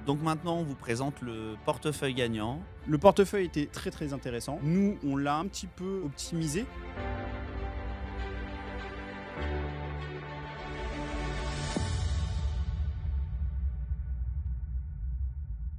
Donc maintenant, on vous présente le portefeuille gagnant. Le portefeuille était très très intéressant. Nous, on l'a un petit peu optimisé.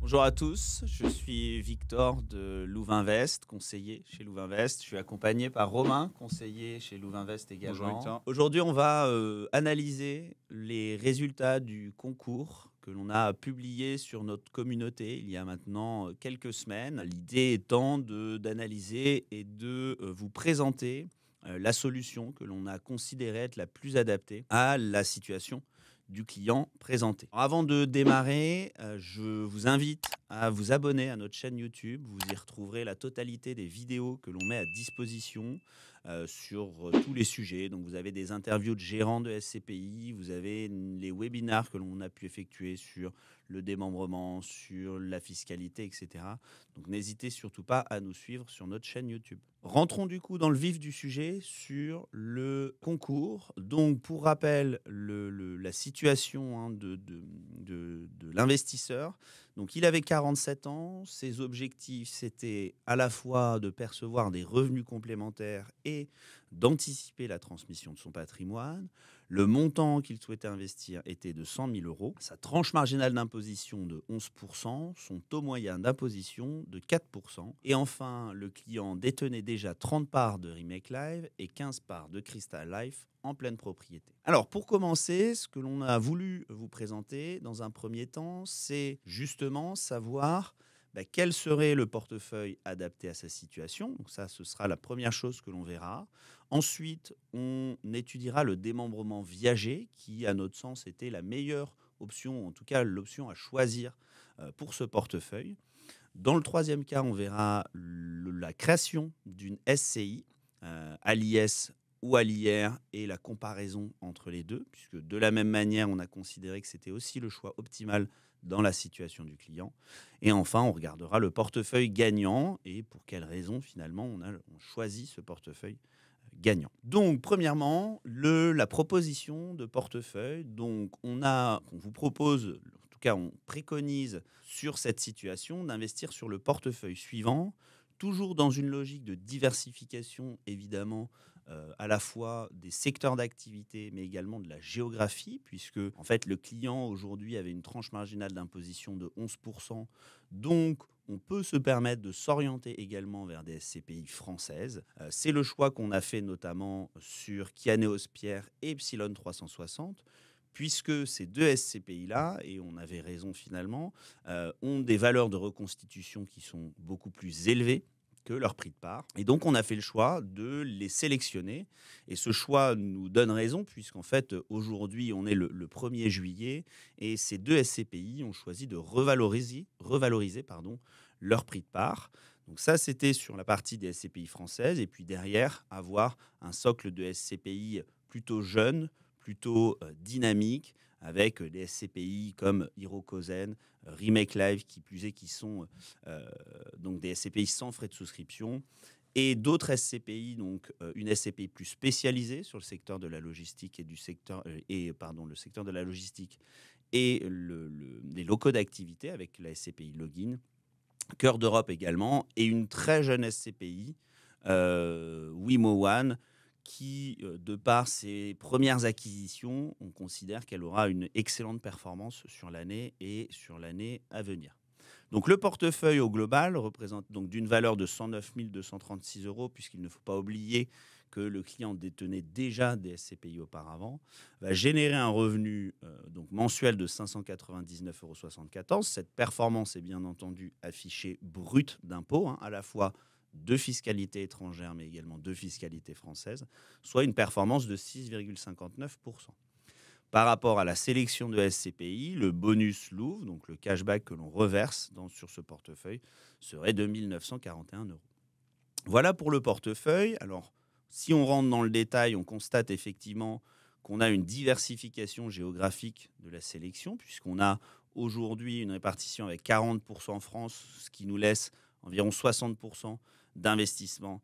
Bonjour à tous, je suis Victor de Louvainvest, conseiller chez Louvainvest. Je suis accompagné par Romain, conseiller chez Louvainvest Bonjour également. Victor. Aujourd'hui, on va analyser les résultats du concours que l'on a publié sur notre communauté il y a maintenant quelques semaines. L'idée étant d'analyser et de vous présenter la solution que l'on a considérée être la plus adaptée à la situation du client présenté. Alors, avant de démarrer, je vous invite à vous abonner à notre chaîne YouTube. Vous y retrouverez la totalité des vidéos que l'on met à disposition sur tous les sujets. Donc, vous avez des interviews de gérants de SCPI, vous avez les webinars que l'on a pu effectuer sur le démembrement, sur la fiscalité, etc. Donc, n'hésitez surtout pas à nous suivre sur notre chaîne YouTube. Rentrons du coup dans le vif du sujet sur le concours. Donc, pour rappel, la situation de l'investisseur. Donc, il avait 47 ans. Ses objectifs, c'était à la fois de percevoir des revenus complémentaires et d'anticiper la transmission de son patrimoine. Le montant qu'il souhaitait investir était de 100 000 euros. Sa tranche marginale d'imposition de 11%, son taux moyen d'imposition de 4%. Et enfin, le client détenait déjà 30 parts de Remake Live et 15 parts de Crystal Life en pleine propriété. Alors, pour commencer, ce que l'on a voulu vous présenter dans un premier temps, c'est justement savoir quel serait le portefeuille adapté à sa situation. Donc ça, ce sera la première chose que l'on verra. Ensuite, on étudiera le démembrement viager, qui, à notre sens, était la meilleure option, en tout cas l'option à choisir pour ce portefeuille. Dans le troisième cas, on verra la création d'une SCI à l'IS ou à l'IR et la comparaison entre les deux, puisque de la même manière, on a considéré que c'était aussi le choix optimal dans la situation du client. Et enfin, on regardera le portefeuille gagnant et pour quelles raisons, finalement, on choisit ce portefeuille gagnant. Donc, premièrement, la proposition de portefeuille. Donc, on vous propose, en tout cas, on préconise sur cette situation d'investir sur le portefeuille suivant, toujours dans une logique de diversification, évidemment, à la fois des secteurs d'activité, mais également de la géographie, puisque en fait, le client aujourd'hui avait une tranche marginale d'imposition de 11%. Donc, on peut se permettre de s'orienter également vers des SCPI françaises. C'est le choix qu'on a fait notamment sur Kianeos Pierre et Epsilon 360, puisque ces deux SCPI-là, et on avait raison finalement, ont des valeurs de reconstitution qui sont beaucoup plus élevées que leur prix de part. Et donc, on a fait le choix de les sélectionner. Et ce choix nous donne raison, puisqu'en fait, aujourd'hui, on est le 1er juillet, et ces deux SCPI ont choisi de revaloriser leur prix de part. Donc ça, c'était sur la partie des SCPI françaises. Et puis derrière, avoir un socle de SCPI plutôt jeune, plutôt dynamique, avec des SCPI comme Hirokozen, Remake Live, qui plus est, qui sont donc des SCPI sans frais de souscription, et d'autres SCPI, donc une SCPI plus spécialisée sur le secteur de la logistique et le secteur de la logistique et les locaux d'activité avec la SCPI Login, Cœur d'Europe également, et une très jeune SCPI, Wimo One, qui, de par ses premières acquisitions, on considère qu'elle aura une excellente performance sur l'année et sur l'année à venir. Donc le portefeuille au global représente donc d'une valeur de 109 236 euros, puisqu'il ne faut pas oublier que le client détenait déjà des SCPI auparavant, va générer un revenu donc mensuel de 599,74 euros. Cette performance est bien entendu affichée brute d'impôt, à la fois de fiscalité étrangère, mais également de fiscalité française, soit une performance de 6,59%. Par rapport à la sélection de SCPI, le bonus Louvre, donc le cashback que l'on reverse sur ce portefeuille, serait de 1 941 euros. Voilà pour le portefeuille. Alors, si on rentre dans le détail, on constate effectivement qu'on a une diversification géographique de la sélection, puisqu'on a aujourd'hui une répartition avec 40% en France, ce qui nous laisse environ 60% d'investissement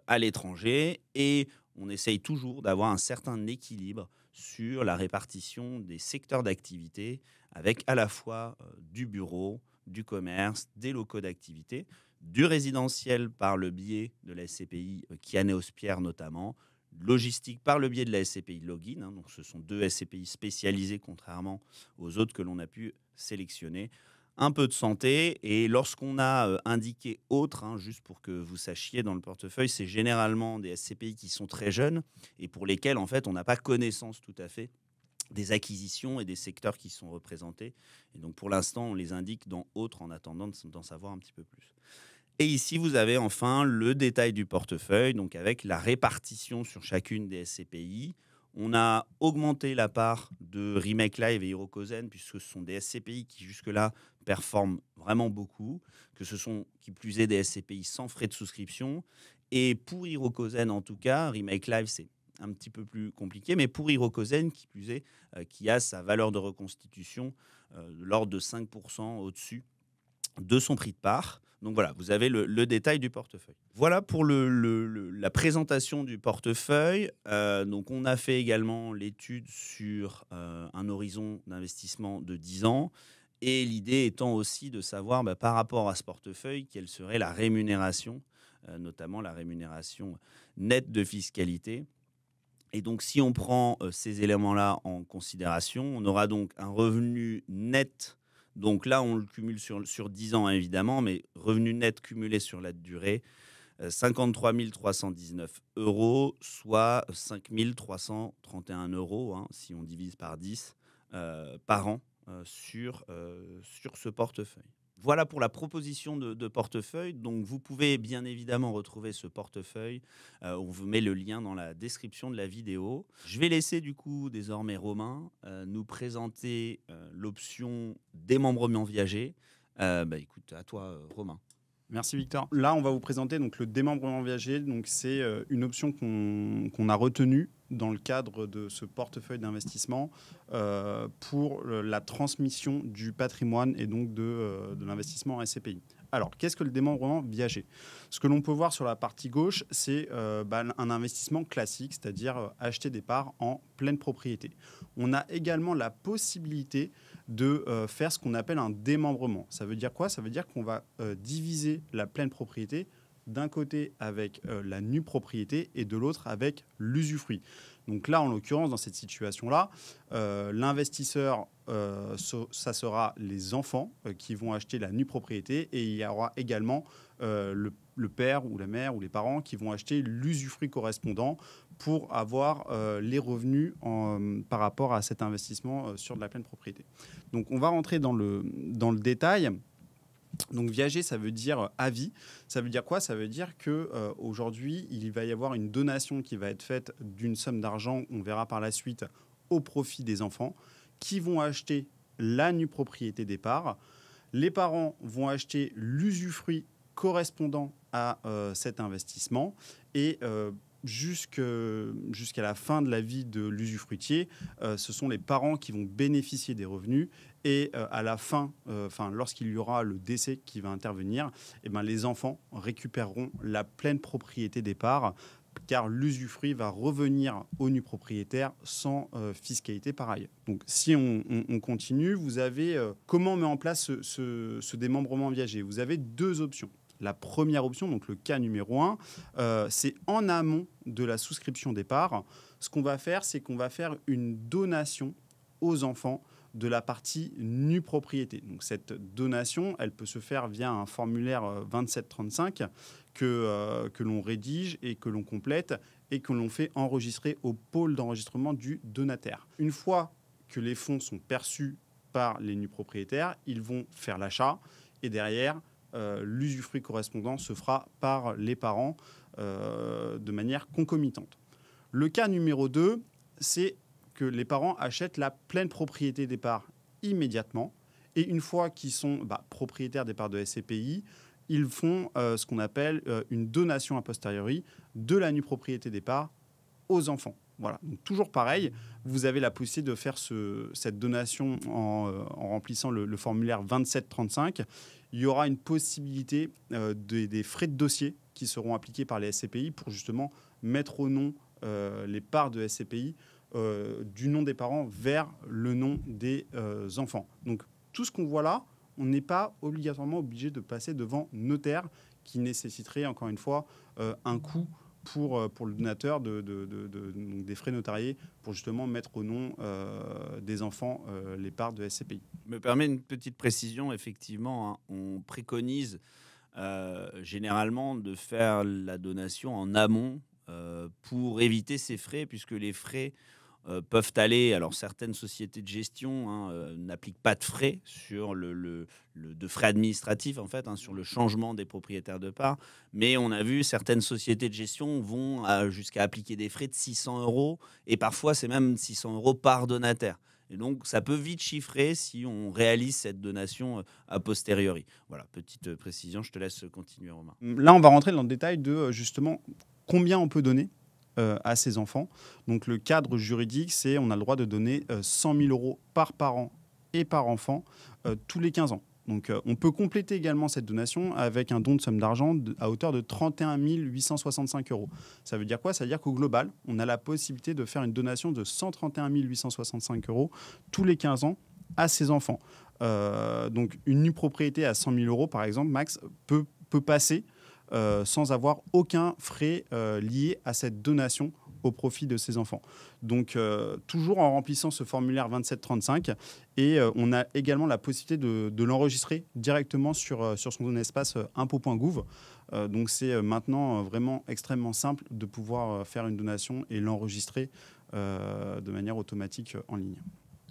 à l'étranger. Et on essaye toujours d'avoir un certain équilibre sur la répartition des secteurs d'activité avec à la fois du bureau, du commerce, des locaux d'activité, du résidentiel par le biais de la SCPI Kianéos-Pierre notamment, logistique par le biais de la SCPI Login. Donc ce sont 2 SCPI spécialisées contrairement aux autres que l'on a pu sélectionner. Un peu de santé, et lorsqu'on a indiqué autre, juste pour que vous sachiez dans le portefeuille, c'est généralement des SCPI qui sont très jeunes et pour lesquels en fait on n'a pas connaissance tout à fait des acquisitions et des secteurs qui sont représentés. Et donc pour l'instant on les indique dans autre en attendant d'en savoir un petit peu plus. Et ici, vous avez enfin le détail du portefeuille, donc avec la répartition sur chacune des SCPI. On a augmenté la part de Remake Live et Hirokozen, puisque ce sont des SCPI qui jusque-là performent vraiment beaucoup, que ce sont qui plus est des SCPI sans frais de souscription. Et pour Hirokozen en tout cas, Remake Live c'est un petit peu plus compliqué, mais pour Hirokozen qui plus est, qui a sa valeur de reconstitution de l'ordre de 5% au-dessus de son prix de part. Donc voilà, vous avez le détail du portefeuille. Voilà pour la présentation du portefeuille. Donc on a fait également l'étude sur un horizon d'investissement de 10 ans. Et l'idée étant aussi de savoir par rapport à ce portefeuille, quelle serait la rémunération, notamment la rémunération nette de fiscalité. Et donc si on prend ces éléments-là en considération, on aura donc un revenu net. Donc là, on le cumule sur 10 ans, évidemment, mais revenu net cumulé sur la durée, 53 319 €, soit 5 331 €, si on divise par 10, par an sur ce portefeuille. Voilà pour la proposition de portefeuille. Donc, vous pouvez bien évidemment retrouver ce portefeuille. On vous met le lien dans la description de la vidéo. Je vais laisser du coup désormais Romain nous présenter l'option démembrement viager. Écoute, à toi Romain. Merci Victor. Là, on va vous présenter donc, le démembrement viager. Donc, c'est une option qu'on a retenue dans le cadre de ce portefeuille d'investissement pour la transmission du patrimoine et donc de l'investissement en SCPI. Alors, qu'est-ce que le démembrement viager? Ce que l'on peut voir sur la partie gauche, c'est un investissement classique, c'est-à-dire acheter des parts en pleine propriété. On a également la possibilité de faire ce qu'on appelle un démembrement. Ça veut dire quoi? Ça veut dire qu'on va diviser la pleine propriété d'un côté avec la nue propriété et de l'autre avec l'usufruit. Donc là, en l'occurrence, dans cette situation-là, l'investisseur, ça sera les enfants qui vont acheter la nue propriété et il y aura également le père ou la mère ou les parents qui vont acheter l'usufruit correspondant pour avoir les revenus par rapport à cet investissement sur de la pleine propriété. Donc on va rentrer dans le détail. Donc viager, ça veut dire à vie. Ça veut dire quoi? Ça veut dire qu'aujourd'hui, il va y avoir une donation qui va être faite d'une somme d'argent, on verra par la suite, au profit des enfants, qui vont acheter la nue propriété des parts. Les parents vont acheter l'usufruit correspondant à cet investissement et jusqu'à la fin de la vie de l'usufruitier, ce sont les parents qui vont bénéficier des revenus et à la fin, lorsqu'il y aura le décès qui va intervenir, les enfants récupéreront la pleine propriété des parts car l'usufruit va revenir au nu propriétaire sans fiscalité par ailleurs. Donc si on continue, vous avez comment on met en place ce démembrement viager. Vous avez deux options. La première option, donc le cas numéro 1, c'est en amont de la souscription des parts. Ce qu'on va faire, c'est qu'on va faire une donation aux enfants de la partie nue propriété. Donc cette donation, elle peut se faire via un formulaire 2735 que l'on rédige et que l'on complète et que l'on fait enregistrer au pôle d'enregistrement du donataire. Une fois que les fonds sont perçus par les nus propriétaires, ils vont faire l'achat et derrière, l'usufruit correspondant se fera par les parents de manière concomitante. Le cas numéro 2, c'est que les parents achètent la pleine propriété des parts immédiatement. Et une fois qu'ils sont propriétaires des parts de SCPI, ils font ce qu'on appelle une donation a posteriori de la nue propriété des parts aux enfants. Voilà. Donc, toujours pareil, vous avez la possibilité de faire cette donation en remplissant le formulaire 2735. Il y aura une possibilité des frais de dossier qui seront appliqués par les SCPI pour justement mettre au nom les parts de SCPI du nom des parents vers le nom des enfants. Donc tout ce qu'on voit là, on n'est pas obligatoirement obligé de passer devant notaire, qui nécessiterait encore une fois un coût pour le donateur donc des frais notariés pour justement mettre au nom des enfants les parts de SCPI. Je me permets une petite précision, effectivement, hein, on préconise généralement de faire la donation en amont pour éviter ces frais, puisque les frais peuvent aller. Alors, certaines sociétés de gestion n'appliquent pas de frais sur de frais administratifs, en fait, hein, sur le changement des propriétaires de parts. Mais on a vu certaines sociétés de gestion vont jusqu'à appliquer des frais de 600 €, et parfois, c'est même 600 € par donataire. Et donc, ça peut vite chiffrer si on réalise cette donation a posteriori. Voilà, petite précision. Je te laisse continuer, Romain. Là, on va rentrer dans le détail de justement combien on peut donner à ses enfants. Donc, le cadre juridique, c'est on a le droit de donner 100 000 € par parent et par enfant tous les 15 ans. Donc, on peut compléter également cette donation avec un don de somme d'argent à hauteur de 31 865 €. Ça veut dire quoi? Ça veut dire qu'au global, on a la possibilité de faire une donation de 131 865 € tous les 15 ans à ses enfants. Donc, une nue propriété à 100 000 €, par exemple, Max, peut passer sans avoir aucun frais lié à cette donation au profit de ses enfants. Donc, toujours en remplissant ce formulaire 2735, et on a également la possibilité de l'enregistrer directement sur son espace impôt.gouv. Donc, c'est maintenant vraiment extrêmement simple de pouvoir faire une donation et l'enregistrer de manière automatique en ligne.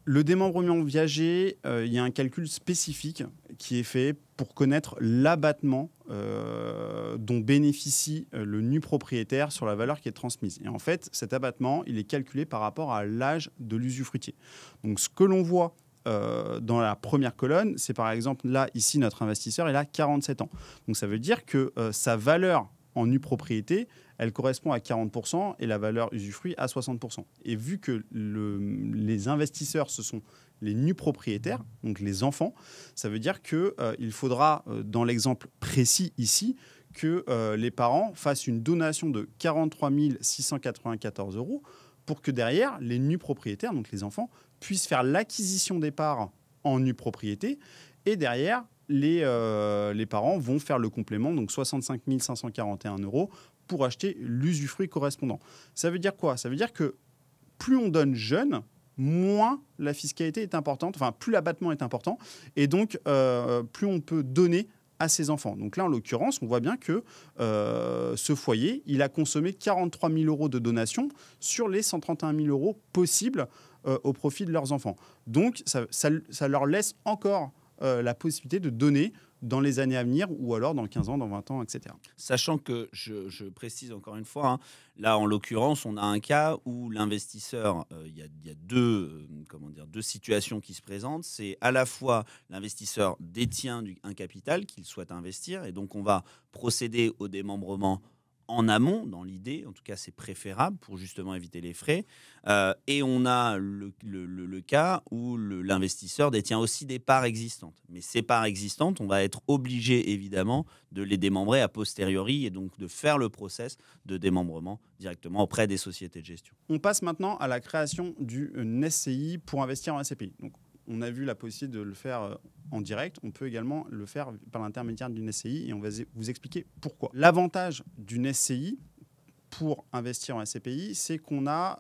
Le démembrement viager, il y a un calcul spécifique qui est fait pour connaître l'abattement dont bénéficie le nu propriétaire sur la valeur qui est transmise. Et en fait, cet abattement, il est calculé par rapport à l'âge de l'usufruitier. Donc, ce que l'on voit dans la première colonne, c'est par exemple là, ici, notre investisseur, il a 47 ans. Donc, ça veut dire que sa valeur en nue propriété, elle correspond à 40% et la valeur usufruit à 60%. Et vu que les investisseurs, ce sont les nus propriétaires, donc les enfants, ça veut dire qu'il faudra, dans l'exemple précis ici, que les parents fassent une donation de 43 694 € pour que derrière, les nus propriétaires, donc les enfants, puissent faire l'acquisition des parts en nue propriété, et derrière, les parents vont faire le complément, donc 65 541 € pour acheter l'usufruit correspondant. Ça veut dire quoi? Ça veut dire que plus on donne jeune, moins la fiscalité est importante, enfin plus l'abattement est important, et donc plus on peut donner à ses enfants. Donc là, en l'occurrence, on voit bien que ce foyer, il a consommé 43 000 € de donation sur les 131 000 € possibles au profit de leurs enfants. Donc ça leur laisse encore la possibilité de donner dans les années à venir, ou alors dans 15 ans, dans 20 ans, etc. Sachant que, je précise encore une fois, hein, là, en l'occurrence, on a un cas où l'investisseur, il y a deux situations qui se présentent. C'est à la fois l'investisseur détient un capital qu'il souhaite investir, et donc on va procéder au démembrement en amont, dans l'idée, en tout cas c'est préférable pour justement éviter les frais, et on a le cas où l'investisseur détient aussi des parts existantes. Mais ces parts existantes, on va être obligé évidemment de les démembrer a posteriori, et donc de faire le process de démembrement directement auprès des sociétés de gestion. On passe maintenant à la création d'une SCI pour investir en SCPI. Donc, on a vu la possibilité de le faire en direct. On peut également le faire par l'intermédiaire d'une SCI, et on va vous expliquer pourquoi. L'avantage d'une SCI pour investir en SCPI, c'est qu'on a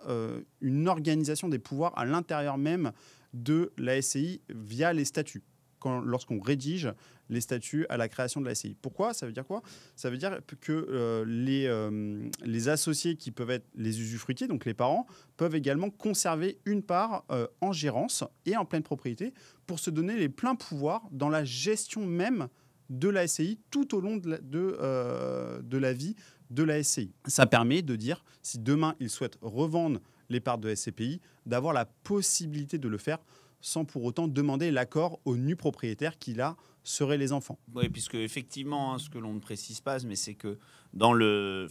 une organisation des pouvoirs à l'intérieur même de la SCI via les statuts. Lorsqu'on rédige les statuts à la création de la SCI. Pourquoi? Ça veut dire quoi? Ça veut dire que les associés qui peuvent être les usufruitiers, donc les parents, peuvent également conserver une part en gérance et en pleine propriété pour se donner les pleins pouvoirs dans la gestion même de la SCI tout au long de la vie de la SCI. Ça permet de dire, si demain ils souhaitent revendre les parts de SCPI, d'avoir la possibilité de le faire sans pour autant demander l'accord au nu propriétaire qui, là, seraient les enfants. Oui, puisque effectivement, ce que l'on ne précise pas, mais c'est que dans le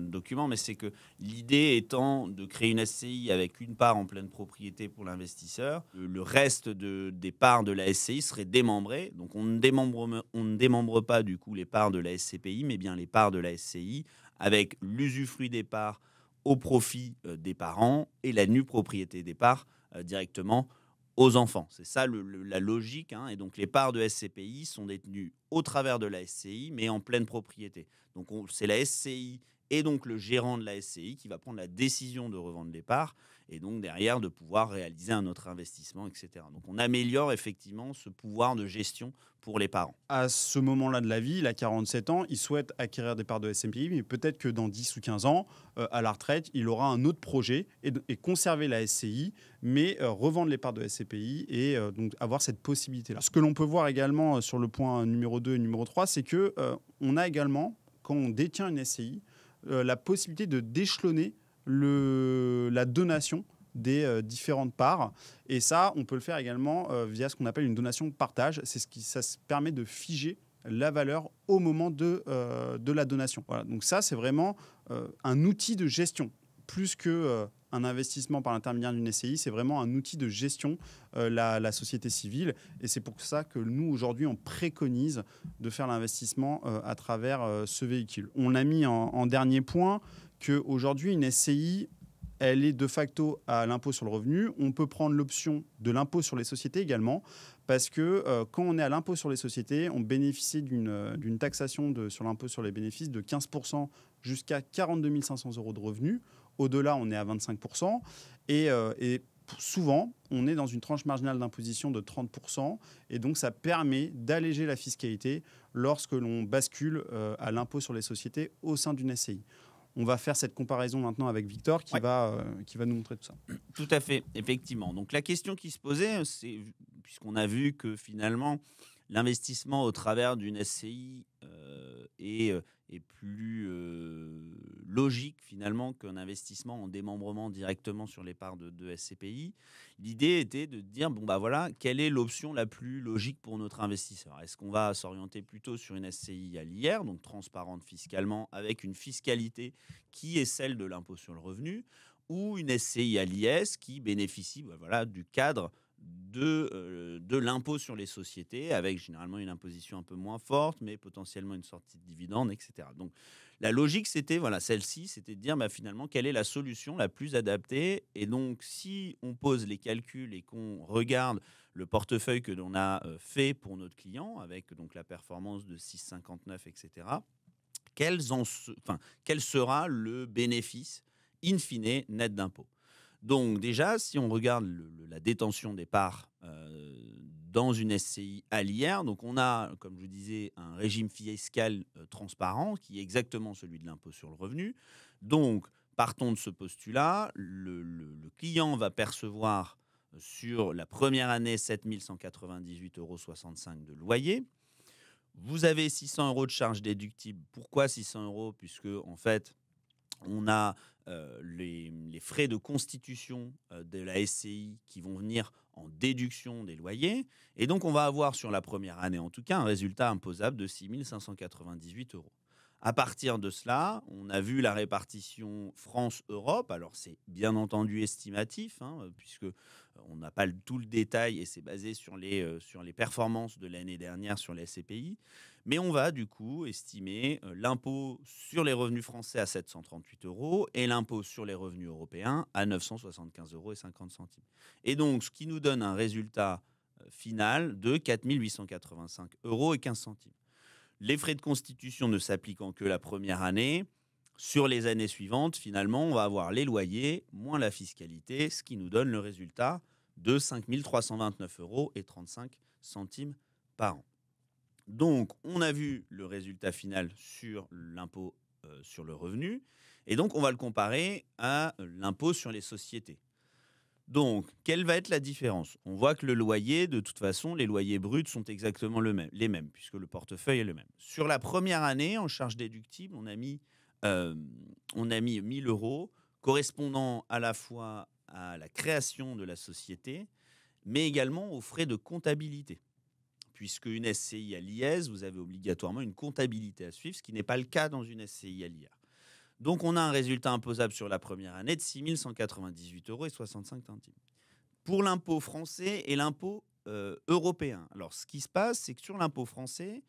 document, mais c'est que l'idée étant de créer une SCI avec une part en pleine propriété pour l'investisseur, le reste des parts de la SCI serait démembré. Donc on ne démembre pas du coup les parts de la SCPI, mais bien les parts de la SCI avec l'usufruit des parts au profit des parents et la nue propriété des parts directement aux enfants. C'est ça la logique. Et donc les parts de SCPI sont détenues au travers de la SCI, mais en pleine propriété. Donc c'est la SCI et donc le gérant de la SCI qui va prendre la décision de revendre les parts et donc derrière de pouvoir réaliser un autre investissement, etc. Donc on améliore effectivement ce pouvoir de gestion pour les parents. À ce moment-là de la vie, il a 47 ans, il souhaite acquérir des parts de SCPI, mais peut-être que dans 10 ou 15 ans, à la retraite, il aura un autre projet et conserver la SCI, mais revendre les parts de SCPI et donc avoir cette possibilité-là. Ce que l'on peut voir également sur le point numéro 2 et numéro 3, c'est qu'on a également, quand on détient une SCI, la possibilité de d'échelonner la donation des différentes parts. Et ça, on peut le faire également via ce qu'on appelle une donation de partage. Ça se permet de figer la valeur au moment de la donation. Voilà. Donc ça, c'est vraiment un outil de gestion. Plus que un investissement par l'intermédiaire d'une SCI, c'est vraiment un outil de gestion, la société civile. Et c'est pour ça que nous, aujourd'hui, on préconise de faire l'investissement à travers ce véhicule. On a mis en dernier point qu'aujourd'hui, une SCI, elle est de facto à l'impôt sur le revenu. On peut prendre l'option de l'impôt sur les sociétés également, parce que quand on est à l'impôt sur les sociétés, on bénéficie d'une taxation sur l'impôt sur les bénéfices de 15% jusqu'à 42 500 euros de revenus. Au-delà, on est à 25%. Et souvent, on est dans une tranche marginale d'imposition de 30%. Et donc, ça permet d'alléger la fiscalité lorsque l'on bascule à l'impôt sur les sociétés au sein d'une SCI. On va faire cette comparaison maintenant avec Victor qui va nous montrer tout ça. Tout à fait, effectivement. Donc la question qui se posait, c'est, puisqu'on a vu que finalement l'investissement au travers d'une SCI est plus logique finalement qu'un investissement en démembrement directement sur les parts de SCPI. L'idée était de dire, quelle est l'option la plus logique pour notre investisseur? Est-ce qu'on va s'orienter plutôt sur une SCI à l'IR, donc transparente fiscalement, avec une fiscalité qui est celle de l'impôt sur le revenu, ou une SCI à l'IS qui bénéficie du cadre de l'impôt sur les sociétés, avec généralement une imposition un peu moins forte, mais potentiellement une sortie de dividendes, etc. Donc la logique, c'était celle-ci, c'était de dire finalement quelle est la solution la plus adaptée. Et donc si on pose les calculs et qu'on regarde le portefeuille que l'on a fait pour notre client, avec donc la performance de 6,59, etc., quel sera le bénéfice in fine net d'impôt? Donc déjà, si on regarde la détention des parts dans une SCI à l'IR, donc on a, comme je vous disais, un régime fiscal transparent qui est exactement celui de l'impôt sur le revenu. Donc, partons de ce postulat, le client va percevoir sur la première année 7 198,65 € de loyer. Vous avez 600 € de charges déductibles. Pourquoi 600 €? Puisque, en fait, on a les frais de constitution de la SCI qui vont venir en déduction des loyers. Et donc, on va avoir sur la première année, en tout cas, un résultat imposable de 6 598 €. À partir de cela, on a vu la répartition France-Europe. Alors, c'est bien entendu estimatif, puisque on n'a pas tout le détail et c'est basé sur les performances de l'année dernière sur les SCPI. Mais on va du coup estimer l'impôt sur les revenus français à 738 € et l'impôt sur les revenus européens à 975,50 €. Et donc, ce qui nous donne un résultat final de 4 885,15 €. Les frais de constitution ne s'appliquant que la première année, sur les années suivantes, finalement, on va avoir les loyers moins la fiscalité, ce qui nous donne le résultat de 5 329,35 € par an. Donc, on a vu le résultat final sur l'impôt sur le revenu, et donc on va le comparer à l'impôt sur les sociétés. Donc, quelle va être la différence? On voit que le loyer, de toute façon, les loyers bruts sont exactement les mêmes, puisque le portefeuille est le même. Sur la première année, en charge déductible, on a mis 1 000 €, correspondant à la fois à la création de la société, mais également aux frais de comptabilité. Puisque une SCI à l'IS, vous avez obligatoirement une comptabilité à suivre, ce qui n'est pas le cas dans une SCI à l'IR. Donc, on a un résultat imposable sur la première année de 6 198,65 €. Pour l'impôt français et l'impôt européen. Alors, ce qui se passe, c'est que sur l'impôt français,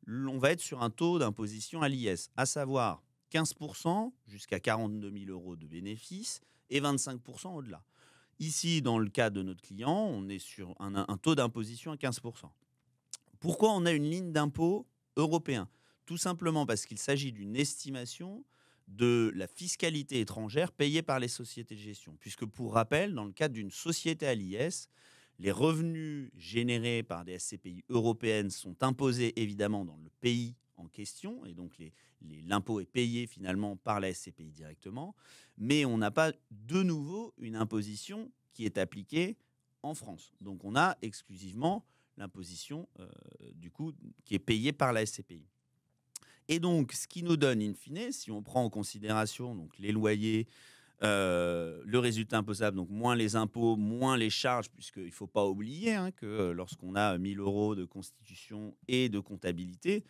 on va être sur un taux d'imposition à l'IS, à savoir 15% jusqu'à 42 000 euros de bénéfices et 25% au-delà. Ici, dans le cas de notre client, on est sur un taux d'imposition à 15%. Pourquoi on a une ligne d'impôt européen ? Tout simplement parce qu'il s'agit d'une estimation de la fiscalité étrangère payée par les sociétés de gestion. Puisque, pour rappel, dans le cadre d'une société à l'IS, les revenus générés par des SCPI européennes sont imposés évidemment dans le pays en question, et donc l'impôt est payé finalement par la SCPI directement, mais on n'a pas de nouveau une imposition qui est appliquée en France. Donc on a exclusivement l'imposition du coup qui est payée par la SCPI. Et donc ce qui nous donne in fine, si on prend en considération donc les loyers, le résultat imposable, donc moins les impôts, moins les charges, puisqu'il ne faut pas oublier que lorsqu'on a 1 000 euros de constitution et de comptabilité,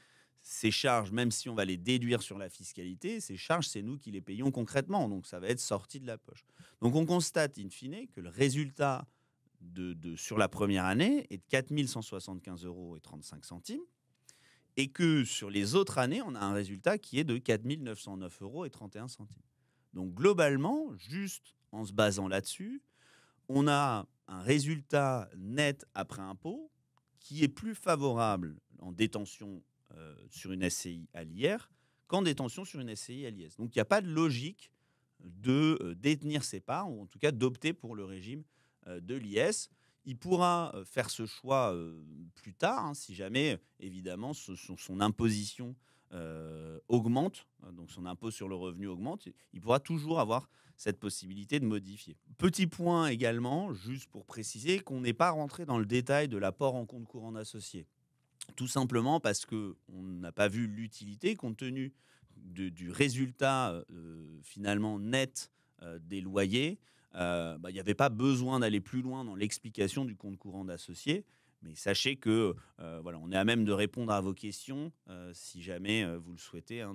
ces charges, même si on va les déduire sur la fiscalité, ces charges, c'est nous qui les payons concrètement, donc ça va être sorti de la poche. Donc on constate in fine que le résultat sur la première année est de 4 175,35 euros et que sur les autres années, on a un résultat qui est de 4 909,31 euros. Donc globalement, juste en se basant là-dessus, on a un résultat net après impôt qui est plus favorable en détention sur une SCI à l'IR qu'en détention sur une SCI à l'IS. Donc il n'y a pas de logique de détenir ses parts, ou en tout cas d'opter pour le régime de l'IS. Il pourra faire ce choix plus tard, si jamais, évidemment, son imposition augmente, donc son impôt sur le revenu augmente, il pourra toujours avoir cette possibilité de modifier. Petit point également, juste pour préciser, qu'on n'est pas rentré dans le détail de l'apport en compte courant d'associé. Tout simplement parce qu'on n'a pas vu l'utilité, compte tenu du résultat finalement net des loyers. Il n'y avait pas besoin d'aller plus loin dans l'explication du compte courant d'associé. Mais sachez que on est à même de répondre à vos questions si jamais vous le souhaitez,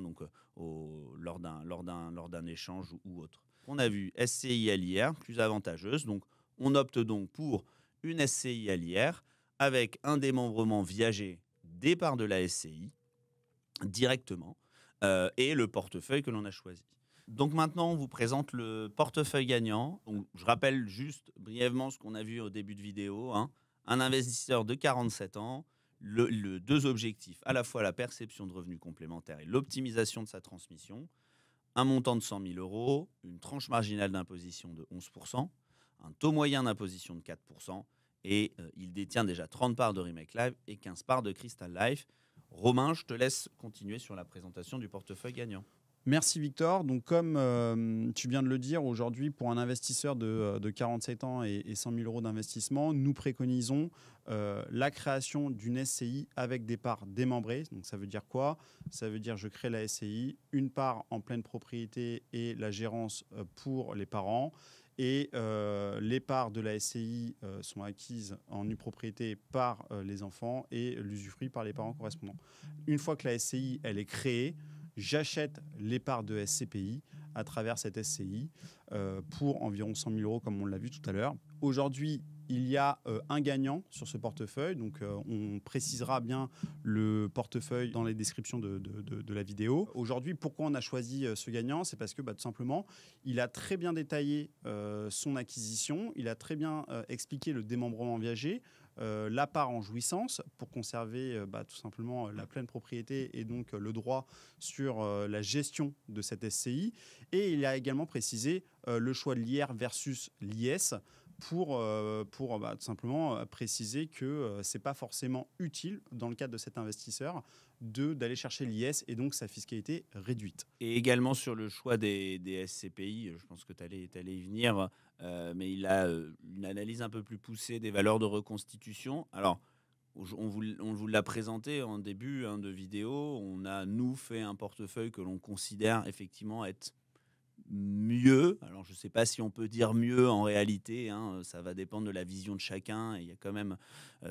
lors d'un échange ou autre. On a vu SCI à l'IR, plus avantageuse. Donc, on opte donc pour une SCI à l'IR avec un démembrement viager des parts de la SCI directement et le portefeuille que l'on a choisi. Donc maintenant, on vous présente le portefeuille gagnant. Donc, je rappelle juste brièvement ce qu'on a vu au début de vidéo. Un investisseur de 47 ans, deux objectifs, à la fois la perception de revenus complémentaires et l'optimisation de sa transmission, un montant de 100 000 euros, une tranche marginale d'imposition de 11%, un taux moyen d'imposition de 4%, et il détient déjà 30 parts de Remake Live et 15 parts de Crystal Life. Romain, je te laisse continuer sur la présentation du portefeuille gagnant. Merci Victor. Donc comme tu viens de le dire, aujourd'hui, pour un investisseur de 47 ans et 100 000 euros d'investissement, nous préconisons la création d'une SCI avec des parts démembrées. Donc ça veut dire quoi ? Ça veut dire je crée la SCI, une part en pleine propriété et la gérance pour les parents. Et les parts de la SCI sont acquises en nue propriété par les enfants et l'usufruit par les parents correspondants. Une fois que la SCI elle est créée, j'achète les parts de SCPI à travers cette SCI pour environ 100 000 euros, comme on l'a vu tout à l'heure. Aujourd'hui, il y a un gagnant sur ce portefeuille. Donc, on précisera bien le portefeuille dans les descriptions de la vidéo. Aujourd'hui, pourquoi on a choisi ce gagnant ? C'est parce que tout simplement, il a très bien détaillé son acquisition. Il a très bien expliqué le démembrement viager, la part en jouissance pour conserver tout simplement la pleine propriété et donc le droit sur la gestion de cette SCI. Et il a également précisé le choix de l'IR versus l'IS pour tout simplement préciser que ce n'est pas forcément utile dans le cadre de cet investisseur d'aller chercher l'IS et donc sa fiscalité réduite. Et également sur le choix des SCPI, je pense que tu allais y venir, mais il a une analyse un peu plus poussée des valeurs de reconstitution. Alors, on vous l'a présenté en début de vidéo, on a, nous, fait un portefeuille que l'on considère effectivement être mieux. Alors, je ne sais pas si on peut dire mieux en réalité, ça va dépendre de la vision de chacun, et il y a quand même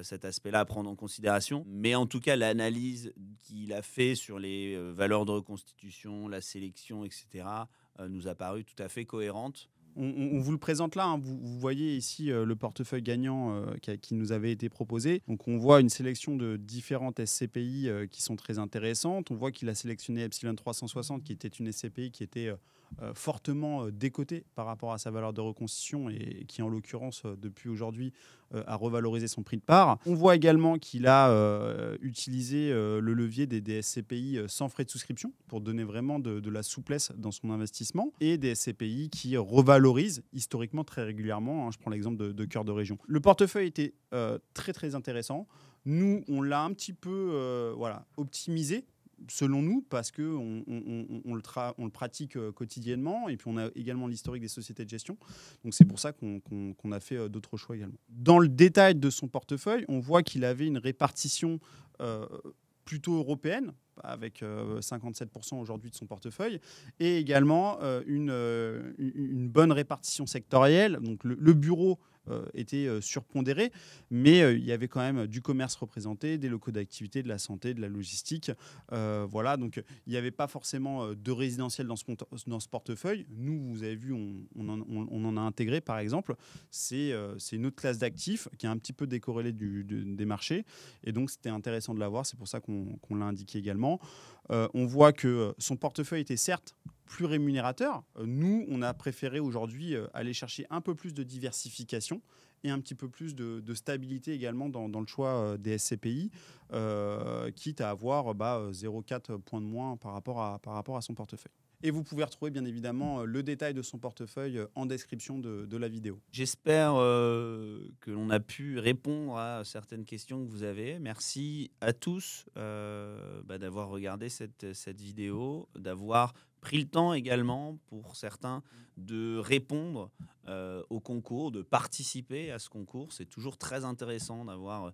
cet aspect-là à prendre en considération. Mais en tout cas, l'analyse qu'il a fait sur les valeurs de reconstitution, la sélection, etc., nous a paru tout à fait cohérente. On vous le présente là, hein. Vous voyez ici le portefeuille gagnant qui nous avait été proposé. Donc on voit une sélection de différentes SCPI qui sont très intéressantes. On voit qu'il a sélectionné Epsilon 360 qui était une SCPI qui était fortement décotée par rapport à sa valeur de reconstitution et qui en l'occurrence depuis aujourd'hui a revalorisé son prix de part. On voit également qu'il a utilisé le levier des SCPI sans frais de souscription pour donner vraiment de la souplesse dans son investissement et des SCPI qui revalorisent historiquement très régulièrement. Je prends l'exemple de Cœur de Région. Le portefeuille était très très intéressant. Nous, on l'a un petit peu optimisé selon nous, parce qu'on le pratique quotidiennement, et puis on a également l'historique des sociétés de gestion. Donc c'est pour ça qu'on a fait d'autres choix également. Dans le détail de son portefeuille, on voit qu'il avait une répartition plutôt européenne, avec 57% aujourd'hui de son portefeuille, et également une bonne répartition sectorielle. Donc le bureau était surpondéré, mais il y avait quand même du commerce représenté, des locaux d'activité, de la santé, de la logistique. Voilà, donc il n'y avait pas forcément de résidentiel dans ce portefeuille. Nous, vous avez vu, on en a intégré, par exemple. C'est une autre classe d'actifs qui est un petit peu décorrélée des marchés, et donc c'était intéressant de l'avoir. C'est pour ça qu'on l'a indiqué également. On voit que son portefeuille était certes plus rémunérateur. Nous, on a préféré aujourd'hui aller chercher un peu plus de diversification et un petit peu plus de stabilité également dans le choix des SCPI, quitte à avoir 0,4 points de moins par rapport à son portefeuille. Et vous pouvez retrouver bien évidemment le détail de son portefeuille en description de la vidéo. J'espère que l'on a pu répondre à certaines questions que vous avez. Merci à tous d'avoir regardé cette vidéo, d'avoir pris le temps également pour certains de répondre au concours, de participer à ce concours. C'est toujours très intéressant d'avoir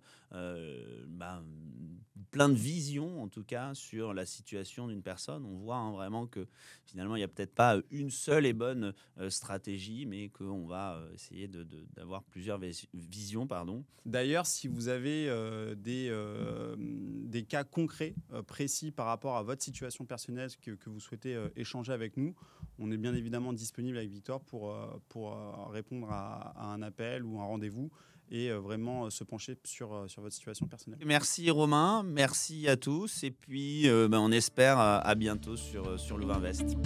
plein de visions, en tout cas, sur la situation d'une personne. On voit vraiment que finalement, il n'y a peut-être pas une seule et bonne stratégie, mais qu'on va essayer d'avoir plusieurs visions. D'ailleurs, si vous avez des cas concrets, précis par rapport à votre situation personnelle que vous souhaitez échanger avec nous, on est bien évidemment disponible avec Victor pour répondre à un appel ou un rendez-vous et vraiment se pencher sur votre situation personnelle. Merci Romain, merci à tous, et puis on espère à bientôt sur Louvainvest.